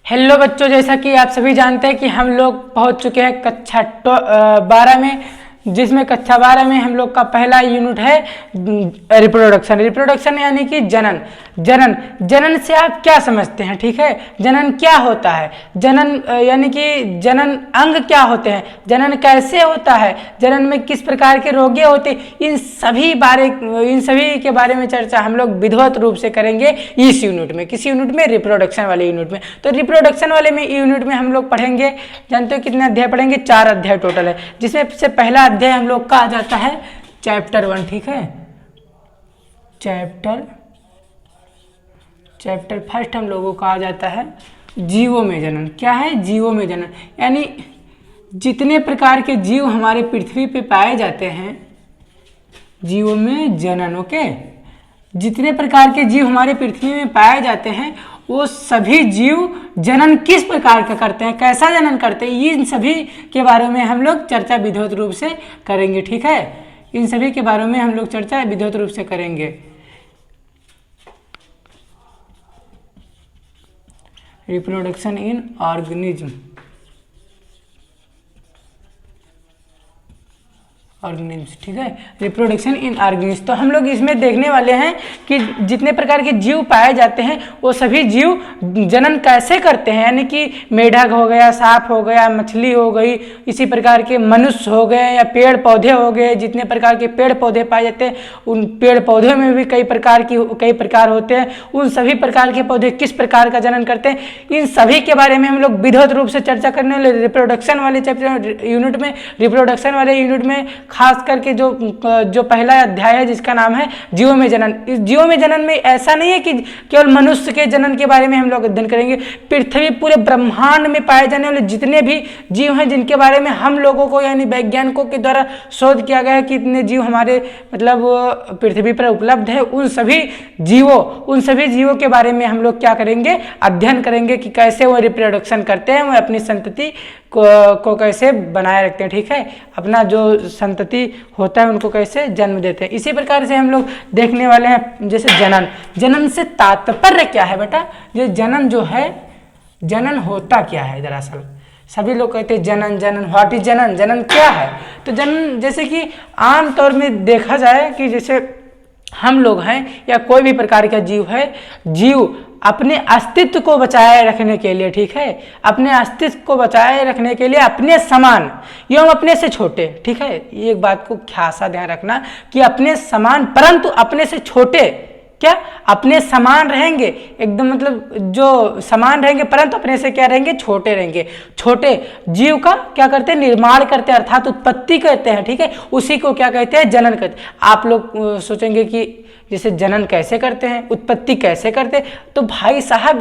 Hello बच्चों, जैसा कि आप सभी जानते हैं कि हम लोग पहुंच चुके हैं कक्षा 12 में, जिसमें कक्षा 12 में हम लोग का पहला यूनिट है रिप्रोडक्शन। रिप्रोडक्शन यानी कि जनन। जनन जनन से आप क्या समझते हैं? ठीक है, जनन क्या होता है? जनन यानी कि जनन अंग क्या होते हैं, जनन कैसे होता है, जनन में किस प्रकार के रोगे होते हैं, इन सभी के बारे में चर्चा हम लोग विधिवत रूप से करेंगे इस यूनिट में। किस यूनिट में? रिप्रोडक्शन वाले यूनिट में। तो रिप्रोडक्शन वाले में यूनिट में हम लोग पढ़ेंगे, जानते हो कितने अध्याय पढ़ेंगे? 4 अध्याय टोटल है, जिसमें से पहला अध्याय हम लोग का आ जाता है चैप्टर 1। ठीक है, चैप्टर फर्स्ट हम लोगों का आ जाता है जीवों में जनन। क्या है? जीवों में जनन यानी जितने प्रकार के जीव हमारे पृथ्वी पे पाए जाते हैं, जीवों में जनन। ओके, जितने प्रकार के जीव हमारे पृथ्वी में पाए जाते हैं वो सभी जीव जनन किस प्रकार का करते हैं, कैसा जनन करते हैं, इन सभी के बारे में हम लोग चर्चा विधिवत रूप से करेंगे। ठीक है, इन सभी के बारे में हम लोग चर्चा विधिवत रूप से करेंगे। रिप्रोडक्शन इन ऑर्गेनिज्म, ठीक है, रिप्रोडक्शन इन ऑर्गेनिज्म। तो हम लोग इसमें देखने वाले हैं कि जितने प्रकार के जीव पाए जाते हैं वो सभी जीव जनन कैसे करते हैं, यानी कि मेढक हो गया, सांप हो गया, मछली हो गई, इसी प्रकार के मनुष्य हो गए या पेड़ पौधे हो गए। जितने प्रकार के पेड़ पौधे पाए जाते हैं उन पेड़ पौधों में भी कई प्रकार होते हैं। उन सभी प्रकार के पौधे किस प्रकार का जनन करते हैं, इन सभी के बारे में हम लोग विधिवत रूप से चर्चा करने वाले रिप्रोडक्शन वाले चैप्टर यूनिट में। रिप्रोडक्शन वाले यूनिट में खास करके जो पहला अध्याय है जिसका नाम है जीवों में जनन। इस जीवों में जनन में ऐसा नहीं है कि केवल मनुष्य के जनन के बारे में हम लोग अध्ययन करेंगे। पृथ्वी पूरे ब्रह्मांड में पाए जाने वाले जितने भी जीव हैं जिनके बारे में हम लोगों को यानी वैज्ञानिकों के द्वारा शोध किया गया है कि इतने जीव हमारे मतलब पृथ्वी पर उपलब्ध है, उन सभी जीवों के बारे में हम लोग क्या करेंगे? अध्ययन करेंगे कि कैसे वो रिप्रोडक्शन करते हैं, वो अपनी संतति को कैसे बनाए रखते हैं। ठीक है, अपना जो संतति होता है उनको कैसे जन्म देते हैं। इसी प्रकार से हम लोग देखने वाले हैं जैसे जनन से तात्पर्य क्या है बेटा? ये जनन जो है, जनन होता क्या है? दरअसल सभी लोग कहते हैं जनन व्हाट इज जनन, जनन क्या है? तो जनन जैसे कि आम तौर में देखा जाए कि जैसे हम लोग हैं या कोई भी प्रकार का जीव है, जीव अपने अस्तित्व को बचाए रखने के लिए, ठीक है, अपने अस्तित्व को बचाए रखने के लिए अपने समान एवं अपने से छोटे, ठीक है, ये एक बात को खासा ध्यान रखना कि अपने समान परंतु अपने से छोटे, क्या अपने समान रहेंगे एकदम, मतलब जो समान रहेंगे परंतु अपने से क्या रहेंगे? छोटे रहेंगे। छोटे जीव का क्या करते हैं? निर्माण करते हैं, अर्थात उत्पत्ति कहते हैं। ठीक है, उसी को क्या कहते हैं? जनन कहते हैं। आप लोग सोचेंगे कि जैसे जनन कैसे करते हैं, उत्पत्ति कैसे करते हैं, तो भाई साहब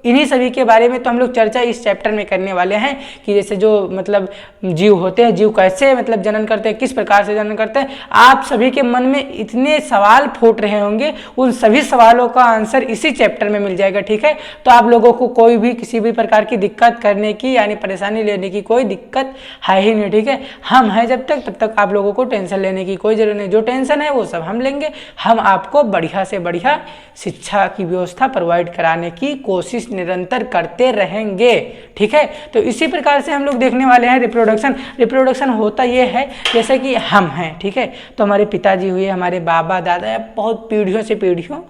इन्हीं सभी के बारे में तो हम लोग चर्चा इस चैप्टर में करने वाले हैं कि जैसे जो मतलब जीव होते हैं, जीव कैसे मतलब जनन करते हैं, किस प्रकार से जनन करते हैं। आप सभी के मन में इतने सवाल फूट रहे होंगे, उन सभी सवालों का आंसर इसी चैप्टर में मिल जाएगा। ठीक है, तो आप लोगों को कोई भी किसी भी प्रकार की दिक्कत करने की यानी परेशानी लेने की कोई दिक्कत है ही नहीं। ठीक है, हम हैं जब तक, तब तक आप लोगों को टेंशन लेने की कोई जरूरत नहीं। जो टेंशन है वो सब हम लेंगे। हम आपको बढ़िया से बढ़िया शिक्षा की व्यवस्था प्रोवाइड कराने की कोशिश निरंतर करते रहेंगे। ठीक है, तो इसी प्रकार से हम लोग देखने वाले हैं रिप्रोडक्शन होता ये है जैसे कि हम हैं, ठीक है, तो हमारे पिताजी हुए, हमारे बाबा दादा, बहुत पीढ़ियों से पीढ़ियों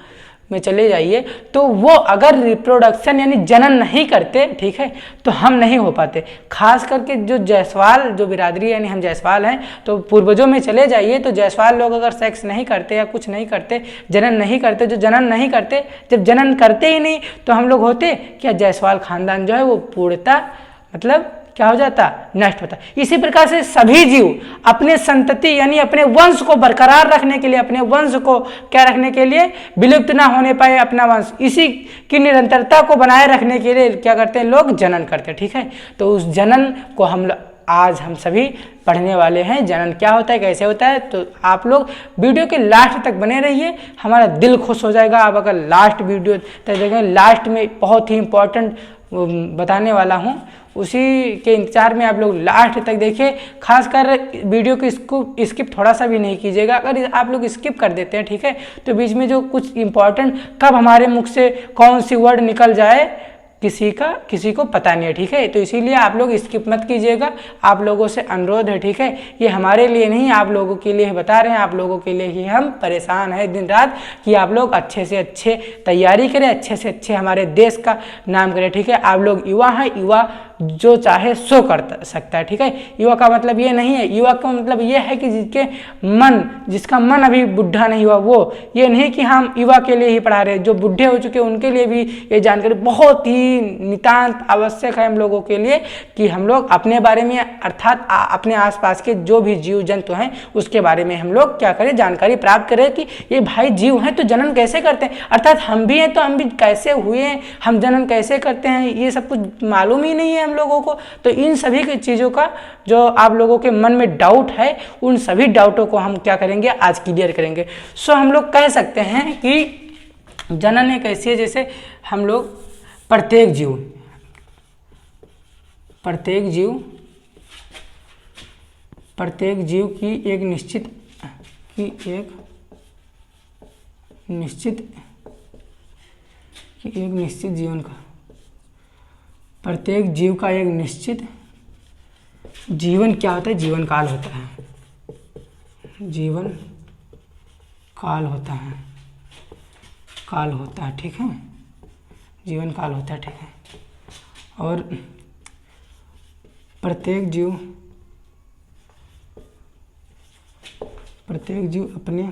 में चले जाइए, तो वो अगर रिप्रोडक्शन यानी जनन नहीं करते, ठीक है, तो हम नहीं हो पाते। खास करके जो जायसवाल जो बिरादरी यानी हम जायसवाल हैं, तो पूर्वजों में चले जाइए तो जायसवाल लोग अगर सेक्स नहीं करते या कुछ नहीं करते, जनन नहीं करते, जो जनन नहीं करते, जब जनन करते ही नहीं तो हम लोग होते क्या? जायसवाल खानदान जो है वो पूर्णतः मतलब क्या हो जाता? नष्ट होता। इसी प्रकार से सभी जीव अपने संतति यानी अपने वंश को बरकरार रखने के लिए, अपने वंश को क्या रखने के लिए? विलुप्त ना होने पाए अपना वंश, इसी की निरंतरता को बनाए रखने के लिए क्या करते हैं? लोग जनन करते हैं। ठीक है, तो उस जनन को आज हम सभी पढ़ने वाले हैं। जनन क्या होता है, कैसे होता है, तो आप लोग वीडियो के लास्ट तक बने रहिए, हमारा दिल खुश हो जाएगा आप अगर लास्ट वीडियो तक देखें। लास्ट में बहुत ही इंपॉर्टेंट बताने वाला हूँ, उसी के इंतजार में आप लोग लास्ट तक देखिए। खासकर वीडियो को स्किप थोड़ा सा भी नहीं कीजिएगा। अगर आप लोग स्किप कर देते हैं, ठीक है, तो बीच में जो कुछ इंपॉर्टेंट कब हमारे मुख से कौन सी वर्ड निकल जाए किसी को पता नहीं है, ठीक है। तो इसीलिए आप लोग स्किप मत कीजिएगा, आप लोगों से अनुरोध है, ठीक है। ये हमारे लिए नहीं, आप लोगों के लिए बता रहे हैं, आप लोगों के लिए ही हम परेशान हैं दिन रात कि आप लोग अच्छे से अच्छे तैयारी करें, अच्छे से अच्छे हमारे देश का नाम करें, ठीक है। आप लोग युवा हैं, युवा जो चाहे सो कर सकता है, ठीक है। युवा का मतलब ये नहीं है, युवा का मतलब ये है कि जिसका मन अभी बुढ़ा नहीं हुआ, वो ये नहीं कि हम युवा के लिए ही पढ़ा रहे हैं, जो बुढ़े हो चुके हैं उनके लिए भी ये जानकारी बहुत ही नितांत आवश्यक है हम लोगों के लिए कि हम लोग अपने बारे में अर्थात अपने आसपास के जो भी जीव जंतु हैं उसके बारे में हम लोग क्या करें, जानकारी प्राप्त करें कि ये भाई जीव हैं तो जनन कैसे करते हैं, अर्थात हम भी हैं तो हम भी कैसे हुए हैं, हम जनन कैसे करते हैं, ये सब कुछ मालूम ही नहीं है हम लोगों को। तो इन सभी चीज़ों का जो आप लोगों के मन में डाउट है, उन सभी डाउटों को हम क्या करेंगे, आज क्लियर करेंगे। सो हम लोग कह सकते हैं कि जनन एक ऐसी है जैसे हम लोग प्रत्येक जीव की एक निश्चित जीवन का, प्रत्येक जीव का एक निश्चित जीवन क्या होता है, जीवन काल होता है, जीवन काल होता है, ठीक है, जीवन काल होता है, ठीक है। और प्रत्येक जीव अपने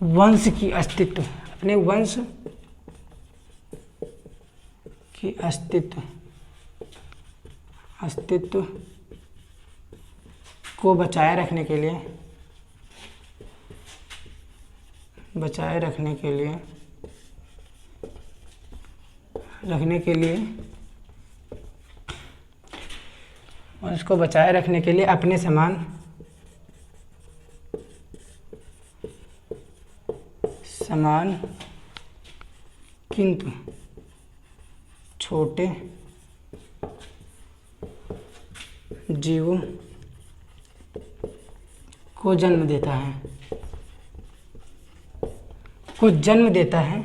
वंश की अस्तित्व, अपने वंश की अस्तित्व को बचाए रखने के लिए अपने समान किंतु छोटे जीवों को जन्म देता है,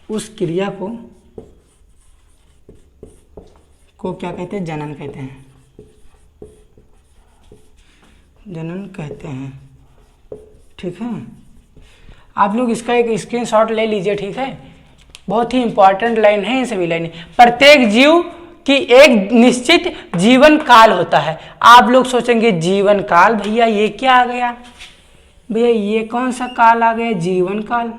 उस क्रिया को क्या कहते हैं, जनन कहते हैं, ठीक है। आप लोग इसका एक स्क्रीनशॉट ले लीजिए, ठीक है। बहुत ही इंपॉर्टेंट लाइन है, इन सभी लाइन। प्रत्येक जीव की एक निश्चित जीवन काल होता है। आप लोग सोचेंगे जीवन काल, भैया ये क्या आ गया, भैया ये कौन सा काल आ गया, जीवन काल।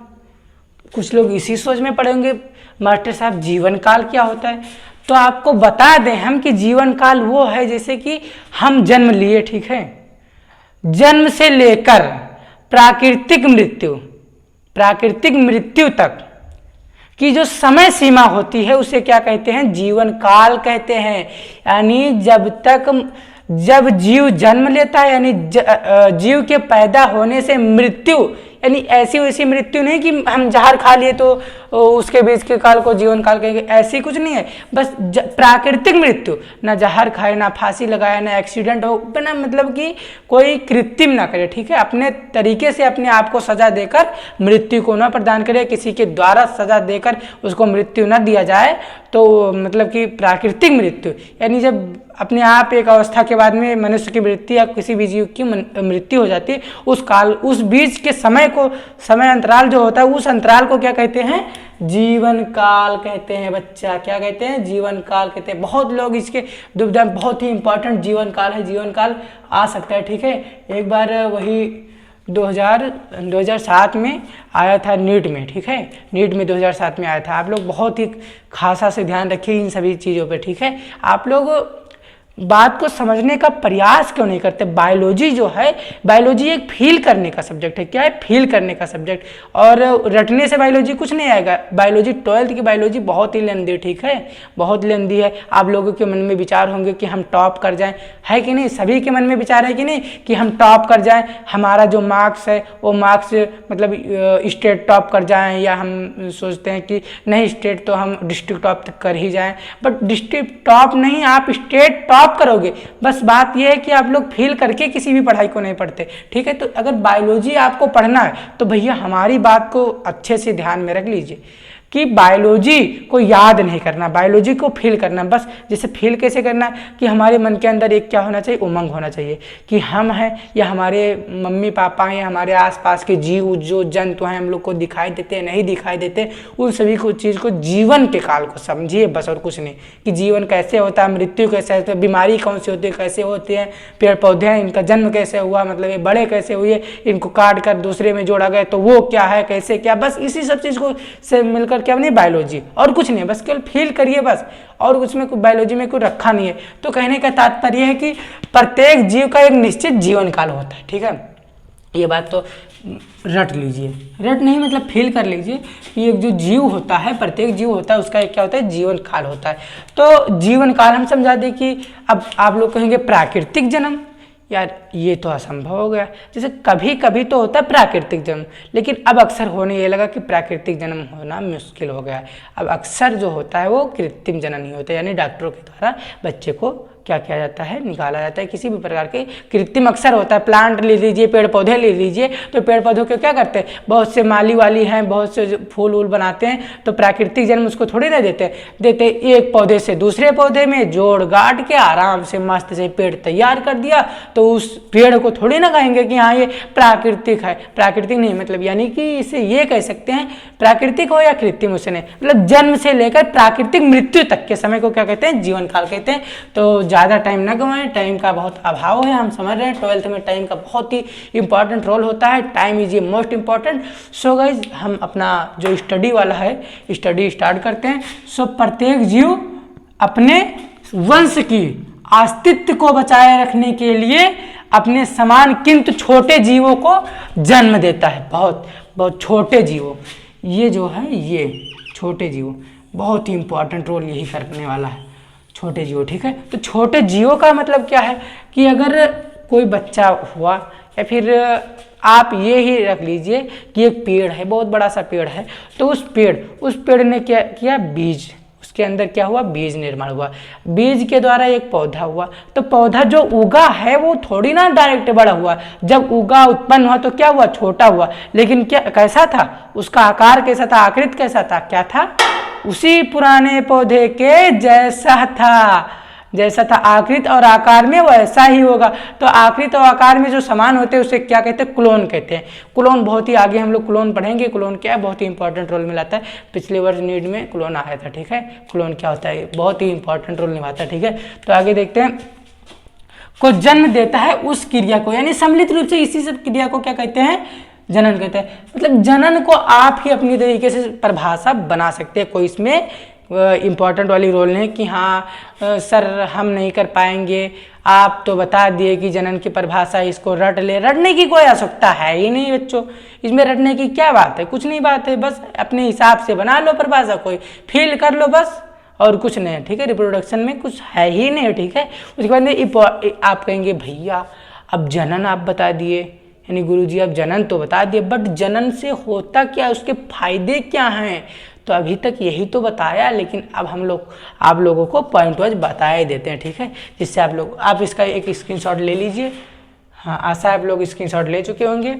कुछ लोग इसी सोच में पड़े होंगे, मास्टर साहब जीवन काल क्या होता है। तो आपको बता दें हम कि जीवन काल वो है जैसे कि हम जन्म लिए, ठीक है, जन्म से लेकर प्राकृतिक मृत्यु तक की जो समय सीमा होती है उसे क्या कहते हैं, जीवन काल कहते हैं। यानी जब जीव जन्म लेता है, यानी जीव के पैदा होने से मृत्यु, यानी ऐसी वैसी मृत्यु नहीं कि हम जहर खा लिए तो उसके बीच के काल को जीवन काल कहेंगे, ऐसी कुछ नहीं है। बस प्राकृतिक मृत्यु, ना जहर खाए, ना फांसी लगाए, ना एक्सीडेंट हो, बिना मतलब कि कोई कृत्रिम ना करे, ठीक है। अपने तरीके से अपने आप को सजा देकर मृत्यु को ना प्रदान करे, किसी के द्वारा सजा देकर उसको मृत्यु ना दिया जाए, तो मतलब कि प्राकृतिक मृत्यु, यानी जब अपने आप एक अवस्था के बाद में मनुष्य की मृत्यु या किसी भी जीव की मृत्यु हो जाती है, उस बीच के समय अंतराल जो होता है, उस अंतराल को क्या कहते हैं, जीवन काल कहते हैं। बच्चा क्या कहते हैं, जीवन काल कहते हैं। बहुत लोग इसके दुविधा, बहुत ही इंपॉर्टेंट जीवन काल है, जीवन काल आ सकता है, ठीक है। एक बार वही 2007 में आया था नीट में, ठीक है, नीट में 2007 में आया था। आप लोग बहुत ही खासा से ध्यान रखिए इन सभी चीज़ों पे, ठीक है। आप लोग बात को समझने का प्रयास क्यों नहीं करते। बायोलॉजी जो है, बायोलॉजी एक फील करने का सब्जेक्ट है। क्या है, फील करने का सब्जेक्ट, और रटने से बायोलॉजी कुछ नहीं आएगा। बायोलॉजी 12th की बायोलॉजी बहुत ही लेंदी, ठीक है, बहुत लेंदी है। आप लोगों के मन में विचार होंगे कि हम टॉप कर जाएं, है कि नहीं, सभी के मन में विचार है कि नहीं कि हम टॉप कर जाएं, हमारा जो मार्क्स है वो मार्क्स मतलब स्टेट टॉप कर जाएं, या हम सोचते हैं कि नहीं स्टेट तो हम डिस्ट्रिक्ट टॉप तक कर ही जाएं, बट डिस्ट्रिक्ट टॉप नहीं, आप स्टेट टॉप आप करोगे। बस बात यह है कि आप लोग फील करके किसी भी पढ़ाई को नहीं पढ़ते, ठीक है। तो अगर बायोलॉजी आपको पढ़ना है तो भैया हमारी बात को अच्छे से ध्यान में रख लीजिए कि बायोलॉजी को याद नहीं करना, बायोलॉजी को फील करना। बस जैसे फील कैसे करना कि हमारे मन के अंदर एक क्या होना चाहिए, उमंग होना चाहिए कि हम हैं या हमारे मम्मी पापा हैं, हमारे आसपास के जीव जो जंतु हैं हम लोग को दिखाई देते हैं नहीं दिखाई देते, उन सभी को चीज़ को जीवन के काल को समझिए बस, और कुछ नहीं। कि जीवन कैसे होता है, मृत्यु कैसे होती है, बीमारी कौन सी होती है, कैसे होती है, पेड़ पौधे हैं इनका जन्म कैसे हुआ, मतलब ये बड़े कैसे हुए, इनको काट कर दूसरे में जोड़ा गया तो वो क्या है, कैसे क्या, बस इसी सब चीज़ को से मिलकर क्या नहीं बायोलॉजी, और कुछ नहीं, बस केवल फील करिए बस, और उसमें कोई बायोलॉजी में कोई रखा नहीं है। तो कहने का तात्पर्य है कि प्रत्येक जीव का एक निश्चित जीवन काल होता है, ठीक है। ये बात तो रट लीजिए, रट नहीं मतलब फील कर लीजिए कि एक जो जीव होता है, प्रत्येक जीव होता है उसका एक क्या होता है, जीवन काल होता है। तो जीवन काल हम समझा दें कि अब आप लोग कहेंगे प्राकृतिक जन्म, यार ये तो असंभव हो गया। जैसे कभी कभी तो होता है प्राकृतिक जन्म, लेकिन अब अक्सर होने ये लगा कि प्राकृतिक जन्म होना मुश्किल हो गया है। अब अक्सर जो होता है वो कृत्रिम जन्म ही होता है, यानी डॉक्टरों के द्वारा बच्चे को क्या किया जाता है, निकाला जाता है। किसी भी प्रकार के कृत्रिम अक्सर होता है, प्लांट ले लीजिए, पेड़ पौधे ले लीजिए, तो पेड़ पौधों के क्या करते हैं, बहुत से माली वाली हैं, बहुत से फूल वूल बनाते हैं, तो प्राकृतिक जन्म उसको थोड़ी ना देते एक पौधे से दूसरे पौधे में जोड़ गाड़ के आराम से मस्त से पेड़ तैयार कर दिया, तो उस पेड़ को थोड़ी ना कहेंगे कि हाँ ये प्राकृतिक है। प्राकृतिक नहीं मतलब यानी कि इसे ये कह सकते हैं प्राकृतिक हो या कृत्रिम, उसे नहीं मतलब जन्म से लेकर प्राकृतिक मृत्यु तक के समय को क्या कहते हैं, जीवन काल कहते हैं। तो ज़्यादा टाइम ना गंवाएं, टाइम का बहुत अभाव है, हम समझ रहे हैं 12th में टाइम का बहुत ही इंपॉर्टेंट रोल होता है, time is a most important. So guys हम अपना जो स्टडी वाला है स्टडी स्टार्ट करते हैं। सो प्रत्येक जीव अपने वंश की अस्तित्व को बचाए रखने के लिए अपने समान किंतु छोटे जीवों को जन्म देता है, बहुत बहुत छोटे जीवों, ये जो है ये छोटे जीवों बहुत ही इंपॉर्टेंट रोल यही करने वाला है, छोटे जीवों, ठीक है। तो छोटे जीवों का मतलब क्या है कि अगर कोई बच्चा हुआ या फिर आप ये ही रख लीजिए कि एक पेड़ है, बहुत बड़ा सा पेड़ है, तो उस पेड़ ने क्या किया, बीज, उसके अंदर क्या हुआ, बीज निर्माण हुआ, बीज के द्वारा एक पौधा हुआ, तो पौधा जो उगा है वो थोड़ी ना डायरेक्ट बड़ा हुआ, जब उगा उत्पन्न हुआ तो क्या हुआ, छोटा हुआ, लेकिन क्या कैसा था, उसका आकार कैसा था, आकृति कैसा था, क्या था, उसी पुराने पौधे के जैसा था आकृति और आकार में वैसा ही होगा। तो आकृति और आकार में जो समान होते हैं उसे क्या कहते हैं, क्लोन कहते हैं। क्लोन बहुत ही आगे हम लोग क्लोन पढ़ेंगे, क्लोन क्या है, बहुत ही इंपॉर्टेंट रोल मिलाता है, पिछले वर्ष नीट में क्लोन आया था, ठीक है। क्लोन क्या होता है, बहुत ही इंपॉर्टेंट रोल निभाता है, ठीक है। तो आगे देखते हैं, को जन्म देता है उस क्रिया को, यानी सम्मिलित रूप से इसी सब क्रिया को क्या कहते हैं, जनन कहते हैं। मतलब जनन को आप ही अपनी तरीके से परिभाषा बना सकते हैं, कोई इसमें इम्पॉर्टेंट वाली रोल नहीं कि हाँ सर हम नहीं कर पाएंगे, आप तो बता दिए कि जनन की परिभाषा, इसको रट ले, रटने की कोई आवश्यकता है ही नहीं बच्चों, इसमें रटने की क्या बात है, कुछ नहीं बात है, बस अपने हिसाब से बना लो परिभाषा, कोई फील कर लो बस, और कुछ नहीं, ठीक है। रिप्रोडक्शन में कुछ है ही नहीं, ठीक है। उसके बाद आप कहेंगे भैया अब जनन आप बता दिए, यानी गुरुजी आप जनन तो बता दिए, बट जनन से होता क्या, उसके फायदे क्या हैं, तो अभी तक यही तो बताया, लेकिन अब आप लोगों को पॉइंट वाइज बताए देते हैं, ठीक है, जिससे आप इसका एक स्क्रीनशॉट ले लीजिए। हाँ, आशा आप लोग स्क्रीनशॉट ले चुके होंगे।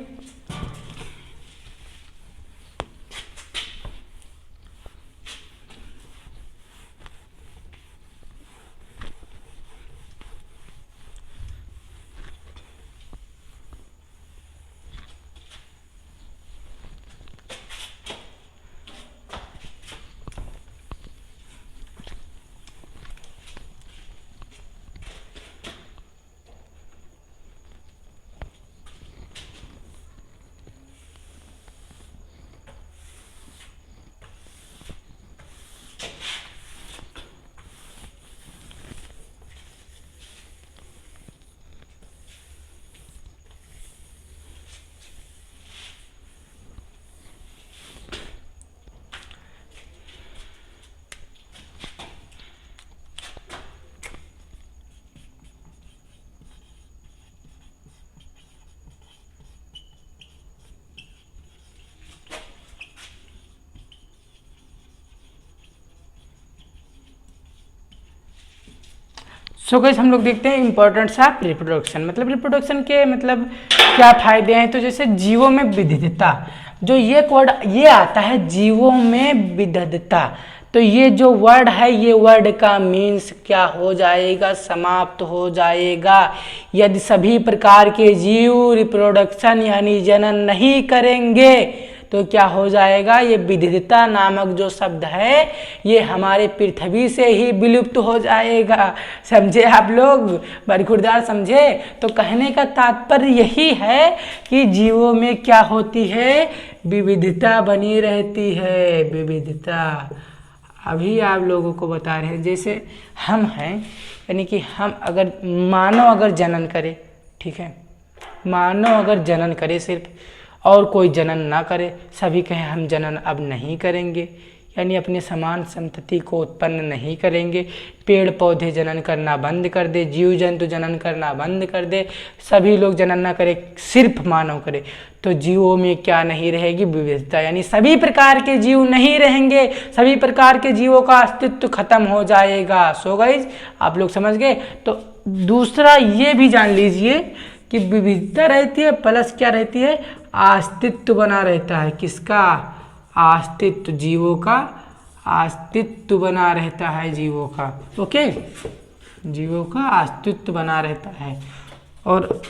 सो गाइस हम लोग देखते हैं इंपॉर्टेंस ऑफ रिप्रोडक्शन। मतलब रिप्रोडक्शन के मतलब क्या फायदे हैं। तो जैसे जीवों में विविधता, जो ये वर्ड ये आता है जीवों में विविधता, तो ये जो वर्ड है ये वर्ड का मीन्स क्या हो जाएगा, समाप्त हो जाएगा। यदि सभी प्रकार के जीव रिप्रोडक्शन यानी जनन नहीं करेंगे तो क्या हो जाएगा, ये विविधता नामक जो शब्द है ये हमारे पृथ्वी से ही विलुप्त हो जाएगा। समझे आप लोग, बरखुरदार समझे। तो कहने का तात्पर्य यही है कि जीवों में क्या होती है, विविधता बनी रहती है, विविधता। अभी आप लोगों को बता रहे हैं जैसे हम हैं, यानी कि हम अगर मानव अगर जनन करे, ठीक है, मानव अगर जनन करे सिर्फ और कोई जनन ना करे, सभी कहें हम जनन अब नहीं करेंगे, यानी अपने समान संतति को उत्पन्न नहीं करेंगे, पेड़ पौधे जनन करना बंद कर दे, जीव जंतु जनन करना बंद कर दे, सभी लोग जनन ना करे, सिर्फ मानव करे, तो जीवों में क्या नहीं रहेगी, विविधता। यानी सभी प्रकार के जीव नहीं रहेंगे, सभी प्रकार के जीवों का अस्तित्व खत्म हो जाएगा। सो गाइस आप लोग समझ गए। तो दूसरा ये भी जान लीजिए कि विविधता रहती है प्लस क्या रहती है, अस्तित्व बना रहता है। किसका, अस्तित्व, जीवों का अस्तित्व बना रहता है, जीवों का, ओके, जीवों का अस्तित्व बना रहता है। और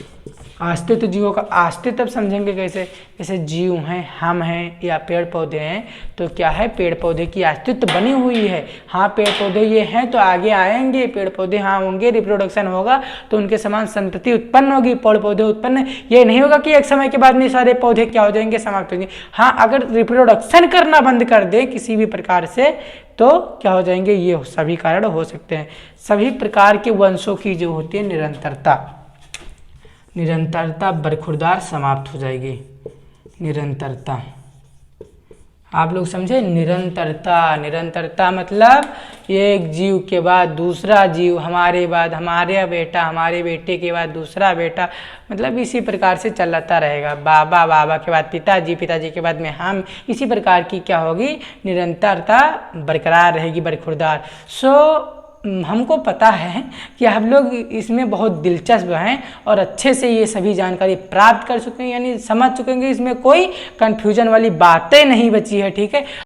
अस्तित्व, जीवों का अस्तित्व समझेंगे कैसे, जैसे जीव हैं, हम हैं या पेड़ पौधे हैं, तो क्या है, पेड़ पौधे की अस्तित्व बनी हुई है। हाँ पेड़ पौधे ये हैं तो आगे आएंगे, पेड़ पौधे हाँ होंगे, रिप्रोडक्शन होगा तो उनके समान संतति उत्पन्न होगी, पेड़ पौधे उत्पन्न। ये नहीं होगा कि एक समय के बाद में सारे पौधे क्या हो जाएंगे, समाप्त होंगे। हाँ अगर रिप्रोडक्शन करना बंद कर दे किसी भी प्रकार से तो क्या हो जाएंगे, ये सभी कारण हो सकते हैं। सभी प्रकार के वंशों की जो होती है निरंतरता, निरंतरता बरखुरदार समाप्त हो जाएगी। निरंतरता आप लोग समझे, निरंतरता, निरंतरता मतलब एक जीव के बाद दूसरा जीव, हमारे बाद हमारे बेटा, हमारे बेटे के बाद दूसरा बेटा, मतलब इसी प्रकार से चलता रहेगा। बाबा, बाबा के बाद पिताजी, पिताजी के बाद में हम, इसी प्रकार की क्या होगी, निरंतरता बरकरार रहेगी, बरखुरदार। सो हमको पता है कि आप लोग इसमें बहुत दिलचस्प हैं और अच्छे से ये सभी जानकारी प्राप्त कर चुके हैं, यानी समझ चुके हैं, इसमें कोई कंफ्यूजन वाली बातें नहीं बची है, ठीक है।